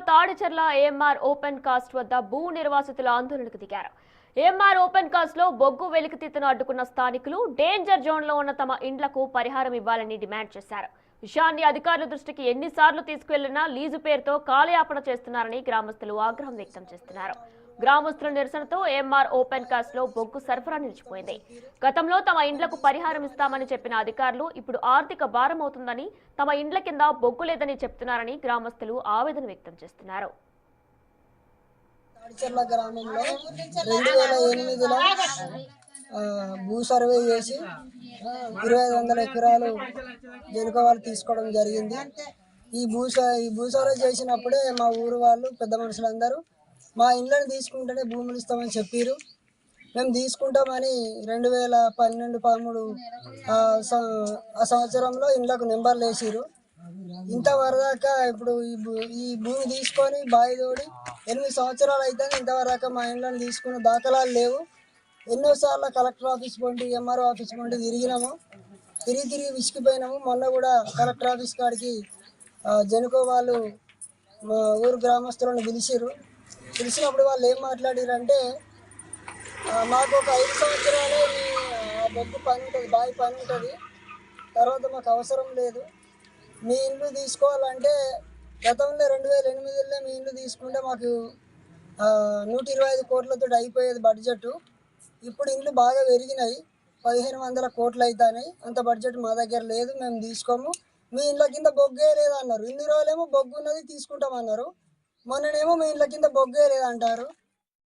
Tadicherla AMR open cast వద్ద భూ నిర్వాసితుల ఆందోళనకు దిగారు. ఏఎంఆర్ ఓపెన్ కాస్ట్ లో బొగ్గు వెలికితీతను అడ్డుకున్న స్థానికులు డేంజర్ జోన్ లో ఉన్న తమ ఇండ్లకు పరిహారం ఇవ్వాలని డిమాండ్ చేశారు. విషయాన్ని అధికారుల దృష్టికి ఎన్నిసార్లు తీసుకువెళ్లినా లీజు పేరుతో కాలయాపన చేస్తున్నారని గ్రామస్తులు ఆగ్రహం వ్యక్తం చేస్తున్నారు. గ్రామస్తుల నిరసనతో ఏఎంఆర్ ఓపెన్ కాస్ట్ లో బొగ్గు సరఫరా నిలిచిపోయింది. గతంలో తమ ఇండ్లకు పరిహారం ఇస్తామని చెప్పిన అధికారులు ఇప్పుడు ఆర్థిక భారం అవుతుందని, తమ ఇండ్ల కింద బొగ్గు లేదని చెప్తున్నారని గ్రామస్తులు ఆవేదన వ్యక్తం చేస్తున్నారు. తాడిచెర్ల గ్రామంలో 2008లో భూ సర్వే చేసి 2500 ఎకరాలు జనుకోవాళ్ళు తీసుకోవడం జరిగింది. ఈ భూ సర్వే చేసినప్పుడే మా ఊరు వాళ్ళు పెద్ద మనుషులందరూ మా ఇళ్ళని తీసుకుంటేనే భూములు ఇస్తామని చెప్పారు. మేము తీసుకుంటామని 2012-13 ఆ సంవత్సరంలో ఇళ్ళకు నెంబర్లు వేసారు. ఇంతవరదాకా ఇప్పుడు ఈ భూమి తీసుకొని బావి తోడి 8 సంవత్సరాలు అయితే ఇంతవరదాకా మా ఇండ్లను తీసుకున్న దాఖలాలు లేవు. ఎన్నోసార్లు కలెక్టర్ ఆఫీస్ పోండి, ఎంఆర్ఓ ఆఫీస్ పోండి తిరిగినాము. తిరిగి విసిగిపోయినాము. మొన్న కూడా కలెక్టర్ ఆఫీస్ కాడికి జనుకో వాళ్ళు మా ఊరు గ్రామస్తులను పిలిచినప్పుడు వాళ్ళు ఏం మాట్లాడారంటే, మాకు ఒక 5 సంవత్సరాలే బొగ్గు పని ఉంటుంది, బావి పని ఉంటుంది, తర్వాత మాకు అవసరం లేదు. మీ ఇల్లు తీసుకోవాలంటే గతంలో 2008లో మీ ఇల్లు తీసుకుంటే మాకు 125 కోట్లతో అయిపోయేది బడ్జెట్. ఇప్పుడు ఇండ్లు బాగా పెరిగినాయి, 1500 కోట్లు అవుతాయి. అంత బడ్జెట్ మా దగ్గర లేదు, మేము తీసుకోము. మీ ఇళ్ళ కింద బొగ్గే లేదన్నారు. ఇన్ని రోజులేమో బొగ్గు ఉన్నది తీసుకుంటామన్నారు, మొన్ననేమో మీ ఇళ్ళ కింద బొగ్గే లేదంటారు.